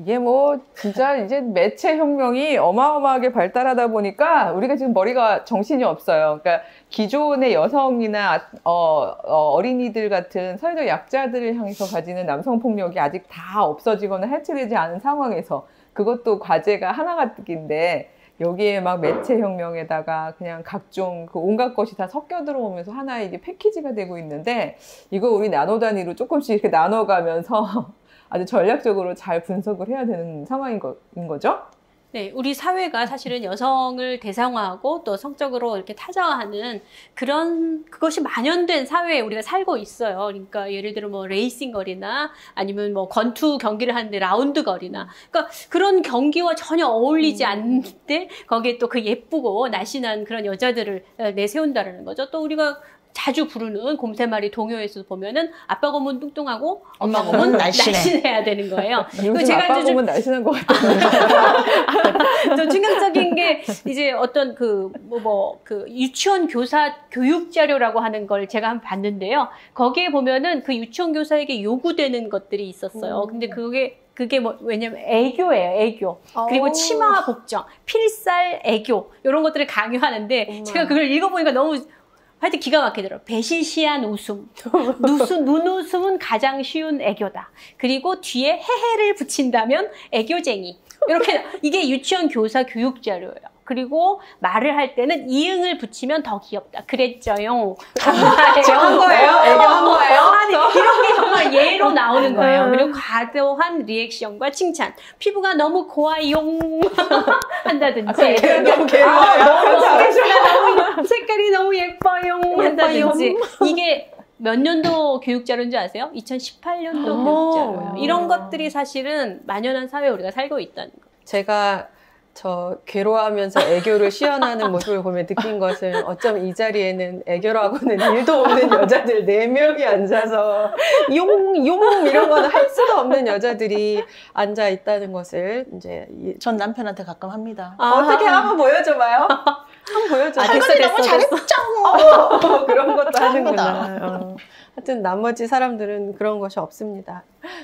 이게 뭐 진짜 이제 매체 혁명이 어마어마하게 발달하다 보니까 우리가 지금 머리가 정신이 없어요. 그러니까 기존의 여성이나 어린이들 같은 사회적 약자들을 향해서 가지는 남성 폭력이 아직 다 없어지거나 해체되지 않은 상황에서 그것도 과제가 하나가득인데 여기에 막 매체 혁명에다가 그냥 각종 그 온갖 것이 다 섞여 들어오면서 하나의 이게 패키지가 되고 있는데 이거 우리 나노 단위로 조금씩 이렇게 나눠가면서 아주 전략적으로 잘 분석을 해야 되는 상황인 거죠? 네, 우리 사회가 사실은 여성을 대상화하고 또 성적으로 이렇게 타자화하는 그것이 만연된 사회에 우리가 살고 있어요. 그러니까 예를 들어 뭐 레이싱 거리나 아니면 뭐 권투 경기를 하는데 라운드 거리나 그러니까 그런 경기와 전혀 어울리지 않는데 거기에 또 그 예쁘고 날씬한 그런 여자들을 내세운다라는 거죠. 또 우리가 자주 부르는 곰새말이 동요에서 보면은 아빠 곰은 뚱뚱하고 엄마 곰은 날씬해야 되는 거예요. 요즘 아빠 곰은 날씬한 것 같아요. 좀 충격적인 게 이제 어떤 그 유치원 교사 교육 자료라고 하는 걸 제가 한번 봤는데요. 거기에 보면은 그 유치원 교사에게 요구되는 것들이 있었어요. 근데 그게 뭐, 왜냐면 애교예요, 애교. 그리고 치마 복정, 필살 애교, 이런 것들을 강요하는데 제가 그걸 읽어보니까 너무 하여튼 기가 막히더라고요. 배시시한 웃음. 눈웃음은 가장 쉬운 애교다. 그리고 뒤에 헤헤를 붙인다면 애교쟁이. 이렇게, 이게 유치원 교사 교육 자료예요. 그리고 말을 할 때는 이응을 붙이면 더 귀엽다. 그랬죠요. 한 거예요? 애교한 거예요? 아니, 이런 게 정말 예로 나오는 거예요. 그리고 과도한 리액션과 칭찬. 피부가 너무 고와용 한다든지. 색깔이 너무 예뻐요 한다든지. 이게 몇 년도 교육자료인지 아세요? 2018년도 교육자료예요. 이런 것들이 사실은 만연한 사회에 우리가 살고 있다는 거예요. 제가 괴로워하면서 애교를 시연하는 모습을 보면 느낀 것은 어쩜 이 자리에는 애교라고는 일도 없는 여자들 4명이 앉아서 용 이런 거는 할 수도 없는 여자들이 앉아 있다는 것을 이제 전 남편한테 가끔 합니다. 어떻게 한번 보여줘봐요? 한번 보여줘. 할머니 너무 잘했죠. 그런 것도 하는구나. 하여튼 나머지 사람들은 그런 것이 없습니다.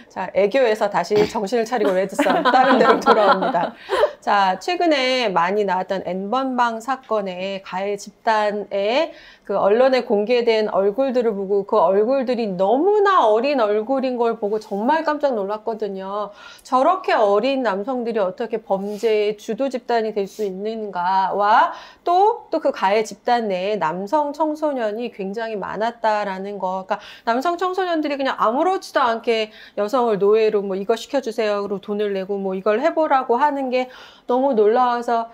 자, 애교에서 다시 정신을 차리고 레드썬 다른 데로 돌아옵니다. 자, 최근에 많이 나왔던 N번방 사건의 가해 집단의 그 언론에 공개된 얼굴들을 보고 그 얼굴들이 너무나 어린 얼굴인 걸 보고 정말 깜짝 놀랐거든요. 저렇게 어린 남성들이 어떻게 범죄의 주도 집단이 될 수 있는가와 또 그 가해 집단 내에 남성 청소년이 굉장히 많았다라는 거. 그러니까 남성 청소년들이 그냥 아무렇지도 않게 여성을 노예로 뭐 이거 시켜주세요로 돈을 내고 뭐 이걸 해보라고 하는 게 너무 놀라워서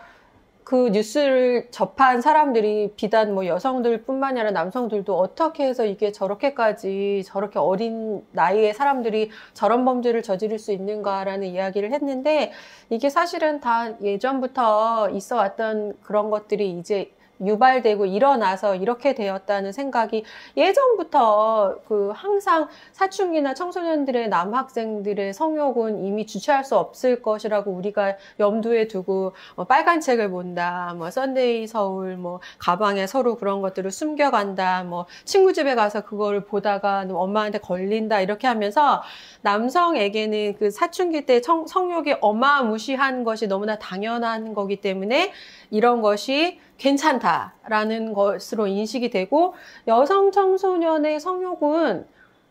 그 뉴스를 접한 사람들이 비단 뭐 여성들뿐만이 아니라 남성들도 어떻게 해서 이게 저렇게까지 저렇게 어린 나이의 사람들이 저런 범죄를 저지를 수 있는가라는 이야기를 했는데 이게 사실은 다 예전부터 있어 왔던 그런 것들이 이제 유발되고 일어나서 이렇게 되었다는 생각이 예전부터 항상 사춘기나 청소년들의 남학생들의 성욕은 이미 주체할 수 없을 것이라고 우리가 염두에 두고 빨간 책을 본다, 뭐 썬데이 서울, 뭐 가방에 서로 그런 것들을 숨겨간다, 뭐 친구 집에 가서 그거를 보다가 엄마한테 걸린다 이렇게 하면서 남성에게는 그 사춘기 때 성욕이 어마무시한 것이 너무나 당연한 거기 때문에 이런 것이 괜찮다라는 것으로 인식이 되고 여성 청소년의 성욕은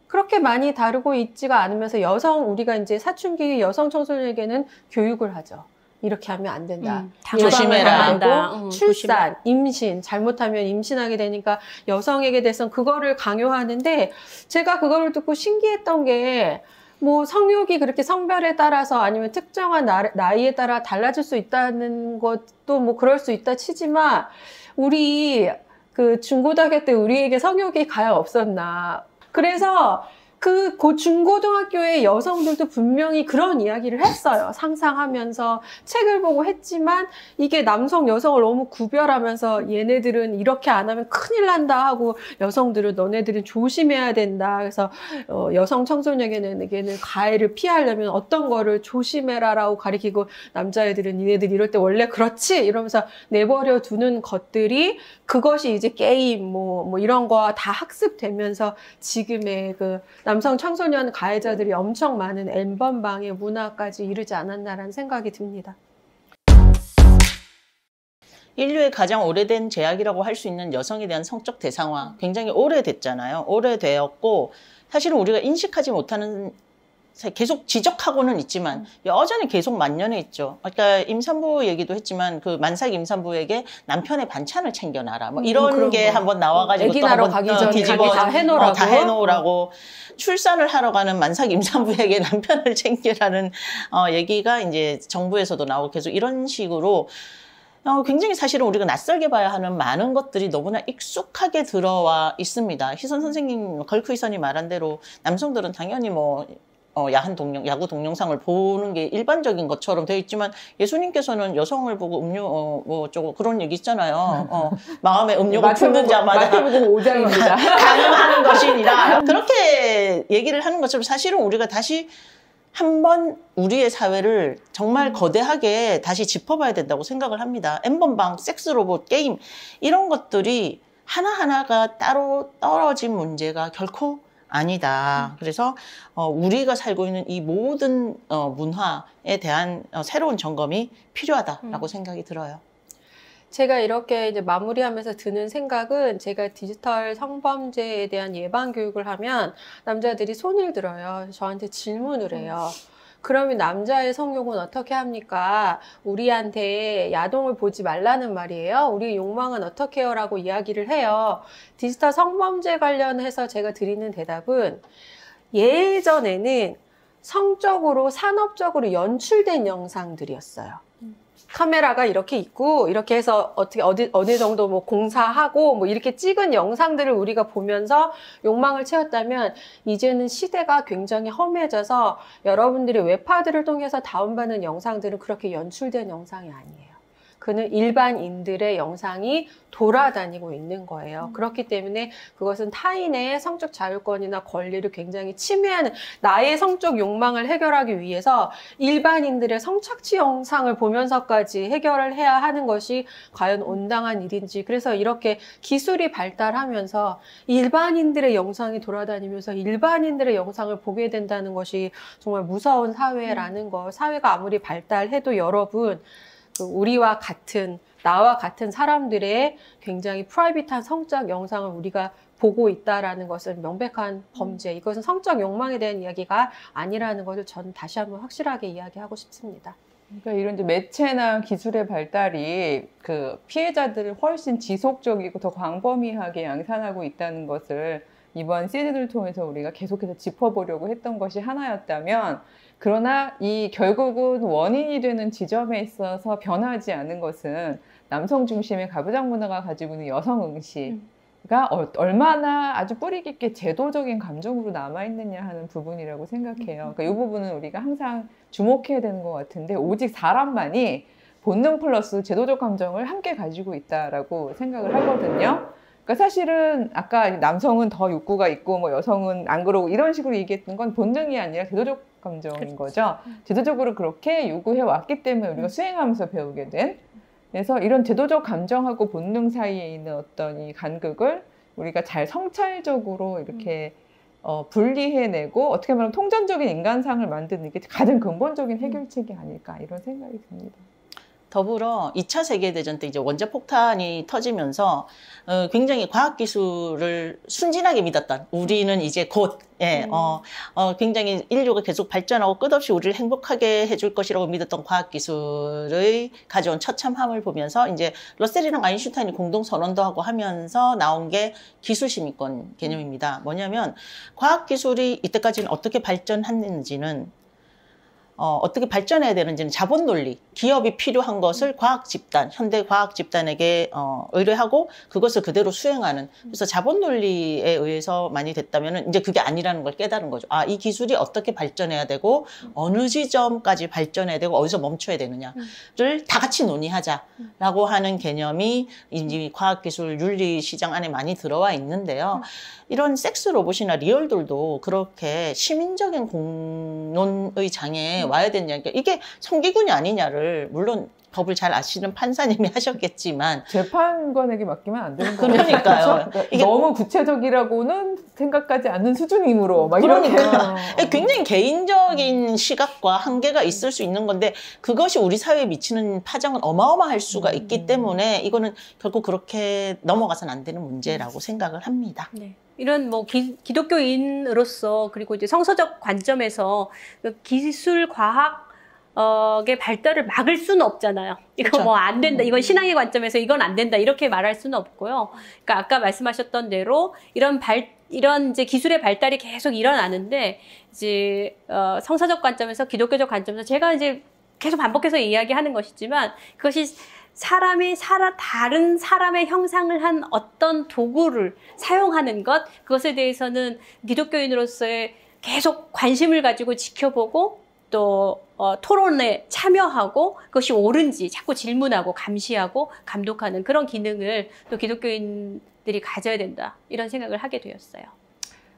그렇게 많이 다루고 있지가 않으면서 우리가 이제 사춘기 여성 청소년에게는 교육을 하죠. 이렇게 하면 안 된다. 조심해라. 출산, 임신, 잘못하면 임신하게 되니까 여성에게 대해서는 그거를 강요하는데 제가 그거를 듣고 신기했던 게 뭐 성욕이 그렇게 성별에 따라서 아니면 특정한 나이에 따라 달라질 수 있다는 것도 뭐 그럴 수 있다 치지만 우리 그 중고등학교 때 우리에게 성욕이 과연 없었나. 그래서 그 중고등학교의 여성들도 분명히 그런 이야기를 했어요. 상상하면서 책을 보고 했지만 이게 남성, 여성을 너무 구별하면서 얘네들은 이렇게 안 하면 큰일 난다 하고 여성들은 너네들은 조심해야 된다. 그래서 여성 청소년에게는 가해를 피하려면 어떤 거를 조심해라라고 가리키고 남자애들은 니네들 이럴 때 원래 그렇지? 이러면서 내버려 두는 것들이 그것이 이제 게임 뭐 이런 거 다 학습되면서 지금의 그 남성 청소년 가해자들이 엄청 많은 엠번방의 문화까지 이르지 않았나라는 생각이 듭니다. 인류의 가장 오래된 제약이라고 할 수 있는 여성에 대한 성적 대상화 굉장히 오래됐잖아요. 오래되었고 사실은 우리가 인식하지 못하는 계속 지적하고는 있지만 여전히 계속 만연해 있죠. 그러니까 임산부 얘기도 했지만 그 만삭 임산부에게 남편의 반찬을 챙겨놔라. 뭐 이런 게 한번 나와가지고 애기 또 낳으러 한번 가기 전에 뒤집어 다 해놓으라고. 다 해놓으라고. 출산을 하러 가는 만삭 임산부에게 남편을 챙기라는 얘기가 이제 정부에서도 나오고 계속 이런 식으로 굉장히 사실은 우리가 낯설게 봐야 하는 많은 것들이 너무나 익숙하게 들어와 있습니다. 희선 선생님, 걸크희선이 말한 대로 남성들은 당연히 뭐 야구 동영상을 보는 게 일반적인 것처럼 되어 있지만 예수님께서는 여성을 보고 뭐 그런 얘기 있잖아요. 마음에 음료가 품는 자마다 마태복음 5장입니다. 가늠하는 것이니라. 그렇게 얘기를 하는 것처럼 사실은 우리가 다시 한번 우리의 사회를 정말 거대하게 다시 짚어봐야 된다고 생각을 합니다. 엠번방, 섹스로봇, 게임 이런 것들이 하나하나가 따로 떨어진 문제가 결코 아니다. 그래서 우리가 살고 있는 이 모든 문화에 대한 새로운 점검이 필요하다라고 생각이 들어요. 제가 이렇게 이제 마무리하면서 드는 생각은 제가 디지털 성범죄에 대한 예방 교육을 하면 남자들이 손을 들어요. 저한테 질문을 해요. 그러면 남자의 성욕은 어떻게 합니까? 우리한테 야동을 보지 말라는 말이에요. 우리의 욕망은 어떻게 해요? 라고 이야기를 해요. 디지털 성범죄 관련해서 제가 드리는 대답은 예전에는 성적으로 산업적으로 연출된 영상들이었어요. 카메라가 이렇게 있고 이렇게 해서 어느 정도 뭐 공사하고 뭐 이렇게 찍은 영상들을 우리가 보면서 욕망을 채웠다면 이제는 시대가 굉장히 험해져서 여러분들이 웹하드를 통해서 다운받는 영상들은 그렇게 연출된 영상이 아니에요. 그는 일반인들의 영상이 돌아다니고 있는 거예요. 그렇기 때문에 그것은 타인의 성적 자율권이나 권리를 굉장히 침해하는 나의 성적 욕망을 해결하기 위해서 일반인들의 성착취 영상을 보면서까지 해결을 해야 하는 것이 과연 온당한 일인지. 그래서 이렇게 기술이 발달하면서 일반인들의 영상이 돌아다니면서 일반인들의 영상을 보게 된다는 것이 정말 무서운 사회라는 거. 사회가 아무리 발달해도 여러분 우리와 같은 나와 같은 사람들의 굉장히 프라이빗한 성적 영상을 우리가 보고 있다라는 것은 명백한 범죄. 이것은 성적 욕망에 대한 이야기가 아니라는 것을 저는 다시 한번 확실하게 이야기하고 싶습니다. 그러니까 이런 이제 매체나 기술의 발달이 그 피해자들을 훨씬 지속적이고 더 광범위하게 양산하고 있다는 것을 이번 시리즈를 통해서 우리가 계속해서 짚어보려고 했던 것이 하나였다면, 그러나 이 결국은 원인이 되는 지점에 있어서 변하지 않은 것은 남성 중심의 가부장 문화가 가지고 있는 여성 응시가 얼마나 아주 뿌리 깊게 제도적인 감정으로 남아있느냐 하는 부분이라고 생각해요. 그러니까 이 부분은 우리가 항상 주목해야 되는 것 같은데, 오직 사람만이 본능 플러스 제도적 감정을 함께 가지고 있다라고 생각을 하거든요. 그러니까 사실은 아까 남성은 더 욕구가 있고 뭐 여성은 안 그러고 이런 식으로 얘기했던 건 본능이 아니라 제도적 감정인 거죠. 제도적으로 그렇게 요구해 왔기 때문에 우리가 수행하면서 배우게 된. 그래서 이런 제도적 감정하고 본능 사이에 있는 어떤 이 간극을 우리가 잘 성찰적으로 이렇게 분리해내고 어떻게 말하면 통전적인 인간상을 만드는 게 가장 근본적인 해결책이 아닐까 이런 생각이 듭니다. 더불어 2차 세계대전 때 이제 원자폭탄이 터지면서 굉장히 과학기술을 순진하게 믿었던, 우리는 이제 곧 굉장히 인류가 계속 발전하고 끝없이 우리를 행복하게 해줄 것이라고 믿었던 과학기술의 가져온 처참함을 보면서 이제 러셀이랑 아인슈타인이 공동선언도 하고 하면서 나온 게 기술시민권 개념입니다. 뭐냐면 과학기술이 이때까지는 어떻게 발전했는지는 어떻게 발전해야 되는지는 자본 논리, 기업이 필요한 것을 과학 집단, 현대 과학 집단에게 의뢰하고 그것을 그대로 수행하는. 그래서 자본 논리에 의해서 많이 됐다면은 이제 그게 아니라는 걸 깨달은 거죠. 아, 이 기술이 어떻게 발전해야 되고 어느 지점까지 발전해야 되고 어디서 멈춰야 되느냐를 다 같이 논의하자라고 하는 개념이 이제 과학기술 윤리 시장 안에 많이 들어와 있는데요. 이런 섹스 로봇이나 리얼돌도 그렇게 시민적인 공론의 장에 와야 되냐. 이게 성기군이 아니냐를 물론 법을 잘 아시는 판사님이 하셨겠지만 재판관에게 맡기면 안 되는 거예요. 그러니까요. 그러니까 너무 구체적이라고는 생각하지 않는 수준이므로 막 이렇게 굉장히 개인적인 시각과 한계가 있을 수 있는 건데 그것이 우리 사회에 미치는 파장은 어마어마할 수가 있기 때문에 이거는 결국 그렇게 넘어가서는 안 되는 문제라고 생각을 합니다. 네. 이런 뭐 기독교인으로서 그리고 이제 성서적 관점에서 기술 과학의 발달을 막을 수는 없잖아요. 이거 그렇죠. 뭐 안 된다. 이건 신앙의 관점에서 이건 안 된다. 이렇게 말할 수는 없고요. 그러니까 아까 말씀하셨던 대로 이런 이제 기술의 발달이 계속 일어나는데 이제 성서적 관점에서 기독교적 관점에서 제가 이제 계속 반복해서 이야기하는 것이지만 그것이 다른 사람의 형상을 한 어떤 도구를 사용하는 것, 그것에 대해서는 기독교인으로서의 계속 관심을 가지고 지켜보고 또 토론에 참여하고 그것이 옳은지 자꾸 질문하고 감시하고 감독하는 그런 기능을 또 기독교인들이 가져야 된다. 이런 생각을 하게 되었어요.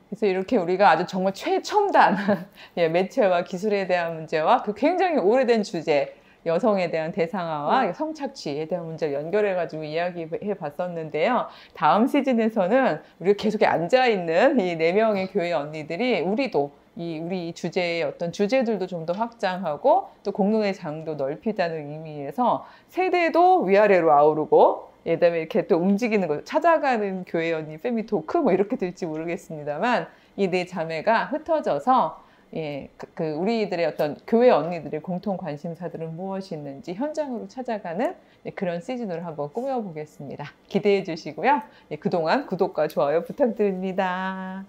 그래서 이렇게 우리가 아주 정말 최첨단 매체와 기술에 대한 문제와 그 굉장히 오래된 주제, 여성에 대한 대상화와 성착취에 대한 문제를 연결해가지고 이야기해 봤었는데요. 다음 시즌에서는 우리가 계속 앉아있는 이 4명의 교회 언니들이 우리 주제의 어떤 주제들도 좀 더 확장하고 또 공론의 장도 넓히자는 의미에서 세대도 위아래로 아우르고 그다음에 이렇게 또 움직이는 거 찾아가는 교회 언니 패밀리 토크 뭐 이렇게 될지 모르겠습니다만 이 4자매가 흩어져서 우리들의 어떤 교회 언니들의 공통 관심사들은 무엇이 있는지 현장으로 찾아가는 그런 시즌으로 한번 꾸며보겠습니다. 기대해 주시고요. 그동안 구독과 좋아요 부탁드립니다.